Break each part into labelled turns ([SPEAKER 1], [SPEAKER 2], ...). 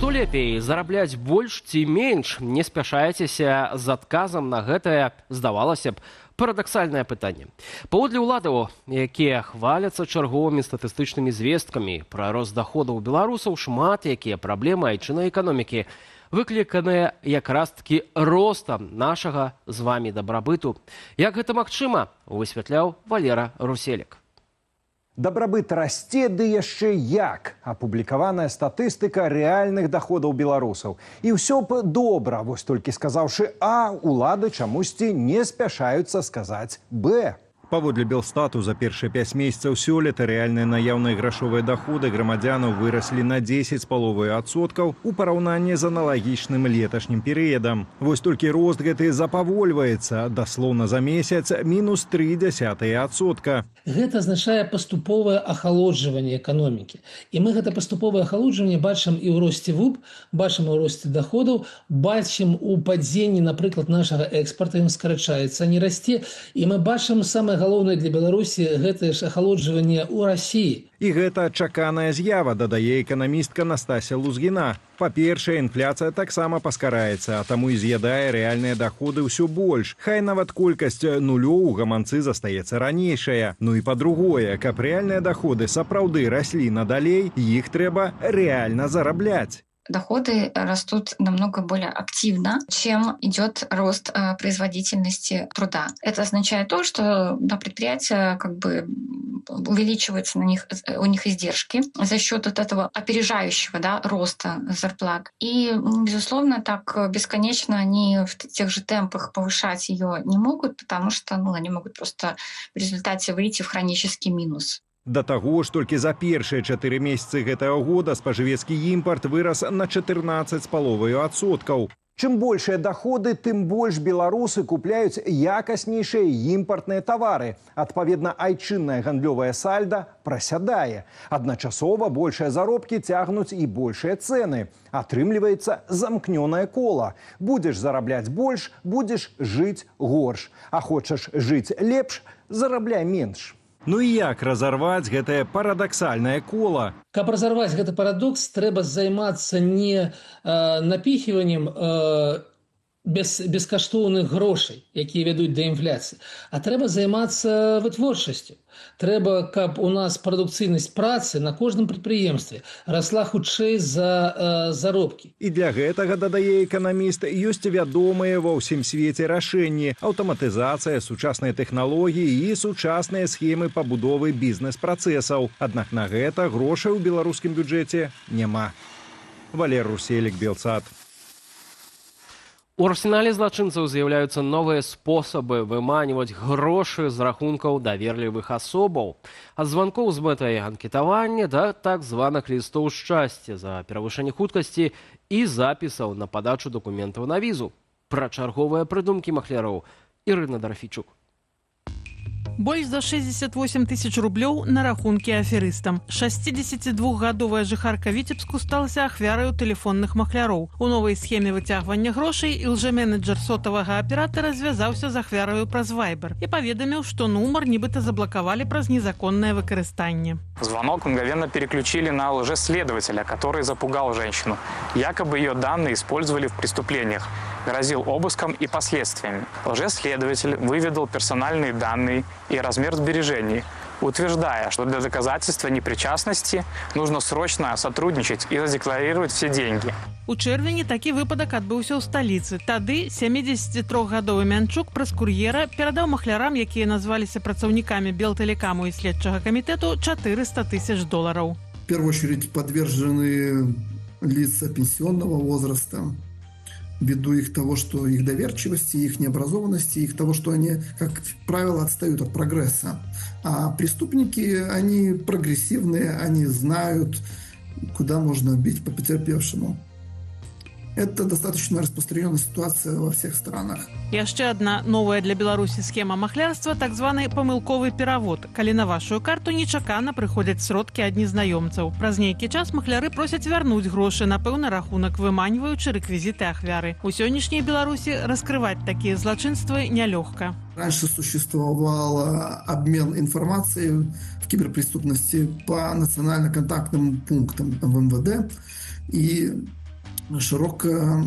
[SPEAKER 1] Што лепей, зарабляць больш ці менш? Не спяшайцеся з адказам на гэтае, здавалася б, парадаксальнае пытанне. Паводле ўладаў, якія хваляцца чарговымі статыстычнымі звесткамі пра рост даходаў беларусаў, шмат якія праблемы айчыннай эканомікі выкліканыя якраз-такі ростам нашага з вамі дабрабыту. Як гэта магчыма, высвятляў Валера Руселек.
[SPEAKER 2] Дабрабыт расце, ды яшчэ як. Апублікаваная статыстыка рэальных даходаў беларусаў. І ўсё б добра, вось толькі сказаўшы А, улады чамусьці не спяшаюцца сказаць Б.
[SPEAKER 3] Паводле Белстату за першыя 5 месяцаў сёлета рэальныя наяўныя грашовыя даходы грамадзянаў выраслі на 10,5% у параўнанні з аналагічным леташнім перыядам. Вось толькі рост гэты запавольваецца, даслоўна за месяц мінус 0,3%.
[SPEAKER 4] Гэта азначае паступовае ахалоджванне эканомікі. І мы гэта паступовае ахалоджванне бачым і ў росце ВУП, бачым і ў росце даходаў, бачым у падзенні, напрыклад, нашага экспарта, ён скарачаецца, не расце. І мы бачым самае галоўнае для Беларусі гэтае ж ахалоджванне ў Расіі.
[SPEAKER 3] І гэта чаканая з'ява, дадае эканамістка Настасья Лузгіна. Па-першае, інфляцыя таксама паскараецца, а таму і з'ядае рэальныя даходы ўсё больш. Хай нават колькасць нулёў у гаманцы застаецца ранейшая. Ну і па-другое, каб рэальныя даходы сапраўды раслі надалей, іх трэба рэальна зарабляць.
[SPEAKER 5] Доходы растут намного более активно, чем идет рост производительности труда. Это означает то, что на предприятия увеличиваются у них издержки за счет этого опережающего роста зарплат. И, безусловно, так бесконечно они в тех же темпах повышать ее не могут, потому что они могут просто в результате выйти в хронический минус.
[SPEAKER 3] Да таго ж толькі за першыя 4 месяцы гэтага года спажывецкі імпарт вырас на 14,5%.
[SPEAKER 2] Чым большыя даходы, тым больш беларусы купляюць якаснейшыя імпартныя тавары. Адпаведна, айчыннае гандлёвае сальда прасядае. Адначасова большыя заробкі цягнуць і большыя цэны. Атрымліваецца замкнёнае кола. Будзеш зарабляць больш, будзеш жыць горш. А хочаш жыць лепш, зарабляй менш.
[SPEAKER 3] Ну і як разарваць гэтае парадаксальнае кола?
[SPEAKER 4] Каб разарваць гэты парадокс, трэба займацца не напіхіваннем бескаштоўных грошай, якія вядуць да інфляцыі, а трэба займацца вытворчасцю. Трэба, каб у нас прадукцыйнасць працы на кожным прадпрыемстве расла хутчэй за заробкі.
[SPEAKER 3] І для гэтага, дадае эканаміст, ёсць вядомыя ва ўсім свеце рашэнні: аўтаматызацыя, сучасныя тэхналогіі і сучасныя схемы пабудовы бізнес-працэсаў. Аднак на гэта грошай у беларускім бюджэце няма. Валер Руселек, Белсат.
[SPEAKER 1] У арсенале злачынцаў з'яўляюцца новыя спосабы выманіваць грошы з рахункаў даверлівых асобаў. Ад званкоў з мэтай анкетавання да так званых лістоў шчасця за перавышэнне хуткасці і запісаў на падачу дакументаў на візу. Пра чарговыя прыдумкі махляроў Ірына Драфічук.
[SPEAKER 6] Больш за 68 тысяч рублёў на рахункі аферыстам. 62-гадовая жыхарка Віцебску сталася ахвяраю тэлефонных махляроў. У новай схеме выцягвання грошай ілжэменеджер сотавага аператара звязаўся з ахвяраю праз Viber і паведаміў, што нумар нібыта заблакавалі праз незаконнае выкарыстанне.
[SPEAKER 7] Звонок мгновенно переключили на лжеследователя, который запугал женщину. Якобы ее данные использовали в преступлениях, грозил обыском и последствиями. Лжеследователь выведал персональные данные и размер сбережений, утверждая, что для доказательства непричастности нужно срочно сотрудничать и задекларировать все деньги.
[SPEAKER 6] У чэрвені такі выпадак адбыўся ў сталіцы. Тады 73-гадовы Мянчук праз кур'ера перадаў махлярам, якія назваліся працаўнікамі Белтэлекаму і следчага камітэту, $400 000.
[SPEAKER 8] В первую очередь подвержены лица пенсионного возраста, ввиду их того, что их доверчивости, их необразованности, их того, что они, как правило, отстают от прогресса. А преступники, они прогрессивные, они знают, куда можно бить по потерпевшему. Это достаточно распространенная ситуация во всех странах.
[SPEAKER 6] Яшчэ адна новая для Беларусі схема махлярства, так званы памылковы перавод, калі на вашу карту нечакана прыходзяць сродкі ад незнаёмцаў. Праз нейкі час махляры просяць вярнуць грошы на пэўны рахунак, выманьваючы рэквізіты ахвяры. У сённяшняй Беларусі раскрываць такія злачынствы нялёгка.
[SPEAKER 8] Раньше существовал обмен информацией в киберпреступности по национально-контактным пунктам в МВД, и широко,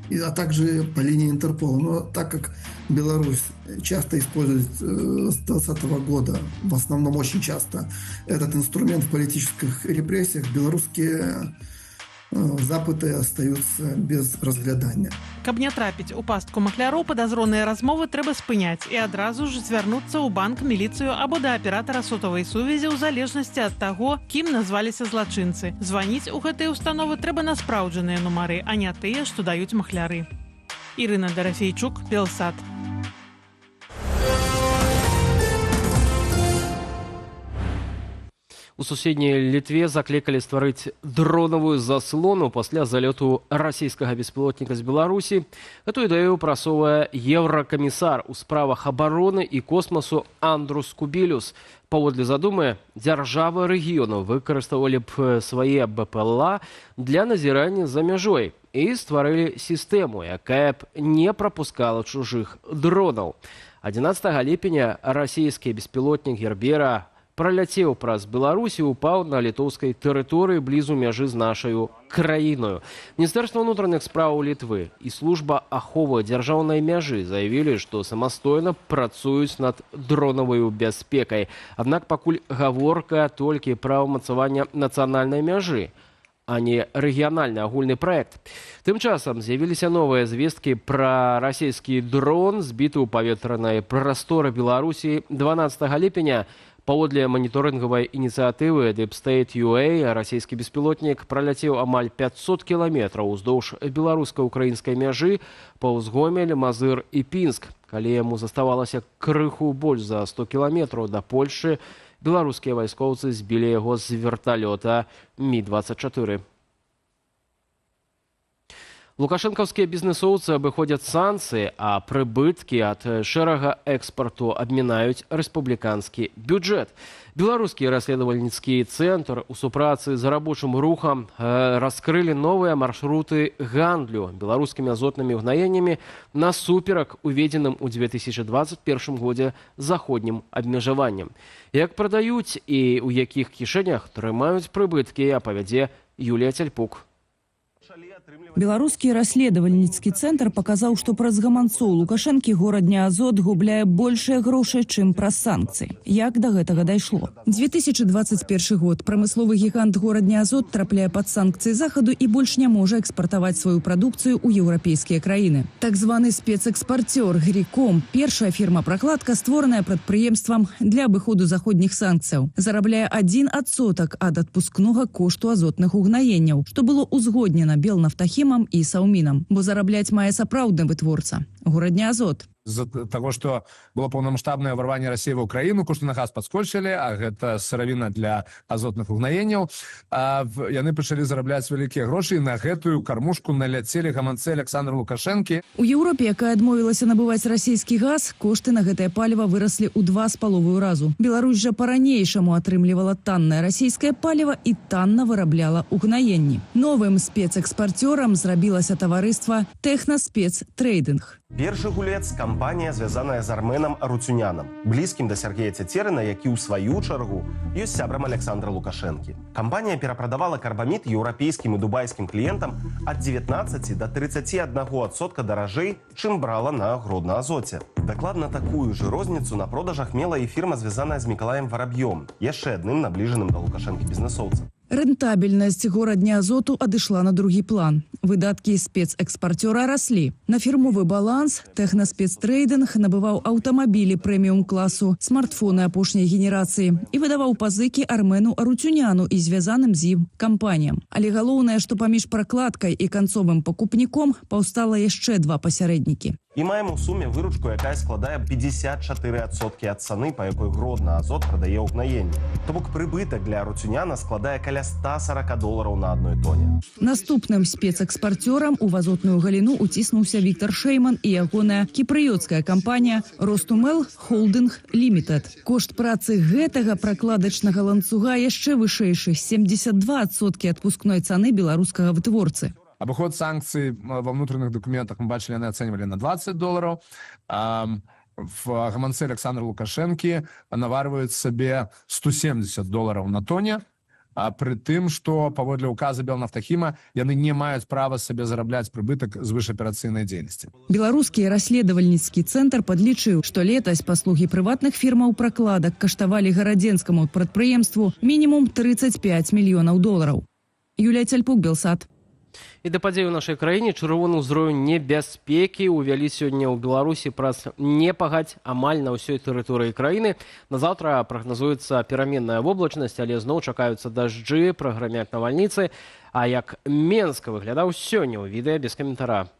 [SPEAKER 8] а также по линии Интерпола. Но так как Беларусь часто использует с 2020 года, в основном очень часто, этот инструмент в политических репрессиях, белорусские запыты остаются без разглядання.
[SPEAKER 6] Каб не трапіць у пастку махляроў, падазроныя размовы трэба спыняць і адразу ж звярнуцца ў банк, міліцыю або да аператара сотавай сувязі ў залежнасці ад таго, кім назваліся злачынцы. Званіць у гэтыя установы трэба на спраўджаныя нумары, а не тыя, што даюць махляры. Ірына Дарафейчук, Белсат.
[SPEAKER 1] У суседняй Літве заклікалі стварыць дронавую заслону пасля залёту расійскага беспілотніка з Беларусі. Эту ідэю прасоўвае еўракамісар у справах абароны і космасу Андрус Кубілюс. Паводле задумы, дзяржавы рэгіёну выкарыстоўвалі б свае БПЛА для назірання за мяжой і стварылі сістэму, якая б не прапускала чужых дронаў. 11 ліпеня расійскі беспілотнік Гербера праляцеў праз Беларусь і упаў на літоўскай тэрыторыі блізу мяжы з нашаю краіною. Міністэрства ўнутраных спраў Літвы і служба аховы дзяржаўнай мяжы заявілі, што самастойна працуюць над дронаваю бяспекай. Аднак пакуль гаворка толькі пра ўмацаванне нацыянальнай мяжы, а не рэгіянальны агульны праект. Тым часам з'явіліся новыя звесткі пра расійскі дрон, збіты ў паветранай прасторы Беларусі 12 ліпеня. Паводле маніторынгавай ініцыятывы Deep State UA расійскі беспілотнік праляцеў амаль 500 кіламетраў уздоўж беларуска-украінскай мяжы паўз Гомель, Мазыр і Пінск. Калі яму заставалася крыху больш за 100 кіламетраў да Польшы, беларускія вайскоўцы збілі яго з верталёта Ми-24. Лукашэнкаўскія бізнесоўцы абыходзяць санкцыі, а прыбыткі ад шэрага экспарту абмінаюць рэспубліканскі бюджэт. Беларускі расследавальніцкі цэнтр у супрацы з рабочым рухам раскрылі новыя маршруты гандлю беларускімі азотнымі ўгнаеннямі насуперак уведзеным у 2021 годзе заходнім абмежаваннем. Як прадаюць і ў якіх кішэнях трымаюць прыбыткі, апавядзе Юлія Цяльпук.
[SPEAKER 9] Беларускі расследавальніцкі цэнтр паказаў, што праз гаманцоў Лукашэнкі горадня Азот губляе большыя грошы, чым праз санкцыі. Як да гэтага дайшло? 2021 год. Прамысловы гігант горадня Азот трапляе пад санкцыі захаду і больш не можа экспартаваць сваю прадукцыю ў еўрапейскія краіны. Так званы спецэкспарцёр Гріком, першая фірма-пракладка, створаная прадпрыемствам для абыходу заходніх санкцыяў, зарабляе 1% ад адпускнога кошту азотных угнаенняў, што было ўзгоднена Белнафтахімам і Саўмінам, бо зарабляць мае сапраўдны вытворца – горадня Азот.
[SPEAKER 10] З-за таго, што было паўнамаштабнае ўварванне Расіі ва ўкраіну, кошты на газ падскочылі, а гэта сыравіна для азотных угнаенняў. Яны пачалі зарабляць вялікія грошы, і на гэтую кармушку наляцелі гаманцы Александра Лукашэнкі.
[SPEAKER 9] У Еўропе, якая адмовілася набываць расійскі газ, кошты на гэтае паліва выраслі ў 2,5 разу. Беларусь жа па-ранейшаму атрымлівала таннае расійскае паліва і танна вырабляла угнаенні. Новым спецэкспарцёрам зрабілася таварыства «Тэхнаспецтрейдинг».
[SPEAKER 11] Першы гулец – кампанія, звязаная з Арменам Аруцюнянам, блізкім да Сергея Цецерына, які ў сваю чаргу ёсць сябрам Александра Лукашэнкі. Кампанія перапрадавала карбамід еўрапейскім і дубайскім кліентам ад 19 да 31% даражэй, чым брала на Гродна-Азоце. Дакладна такую ж розніцу на продажах мела і фірма, звязаная з Мікалаем Вараб'ём, яшчэ адным набліжаным да Лукашэнкі бізнесоўцам.
[SPEAKER 9] Рэнтабельнасць горадня Азоту адышла на другі план. Выдаткі спецэкспарцёра раслі. На фірмовы баланс «Тэхнаспецтрейдинг» набываў аўтамабілі прэміум-класу, смартфоны апошняй генерацыі і выдаваў пазыкі Армену Аруцюняну і звязаным з ім кампаніям. Але галоўнае, што паміж пракладкай і канцовым пакупніком паўстала яшчэ два пасярэднікі.
[SPEAKER 11] І маем у суме выручку, якая складае 54% ад цаны, па якой Гродна-Азот прадае ўгнаенні. То бок прыбытак для Аруцюняна складае каля $140 на адной тоне.
[SPEAKER 9] Наступным спецэкспарцёрам у азотную галіну уціснуўся Віктор Шейман і ягоная кіпрыёцкая кампанія «Ростумел Холдинг Лімітэд». Кошт працы гэтага пракладачнага ланцуга яшчэ вышэйшы – 72% адпускной цаны беларускага вытворцы.
[SPEAKER 10] Абыход санкцый во внутренних документах мы бачили, они оценивали на $20. В гаманцы Александра Лукашэнкі наварваюць сабе $170 на тоне. пры тым, што паводле указа Белнафтахіма яны не маюць права сабе зарабляць прыбытак з вышаперацыйнай дзейнасці.
[SPEAKER 9] Беларускі расследавальніцкі цэнтр падлічыў, што летась паслугі прыватных фірмаў пракладак каштавалі гарадзенскаму прадпрыемству мінімум 35 мільёнаў долараў. Юлія Цяльпук, Белсат.
[SPEAKER 1] І да падзей у нашай краіне чырвоны ўзровень небяспекі ўвялі сёння ў Беларусі праз непагадзь амаль на ўсёй тэрыторыі краіны. На заўтра прагназуецца пераменная воблачнасць, але зноў чакаюцца дажджы, праграмяць навальніцы. А як Менска выглядаў сёння ў відэа без каментара.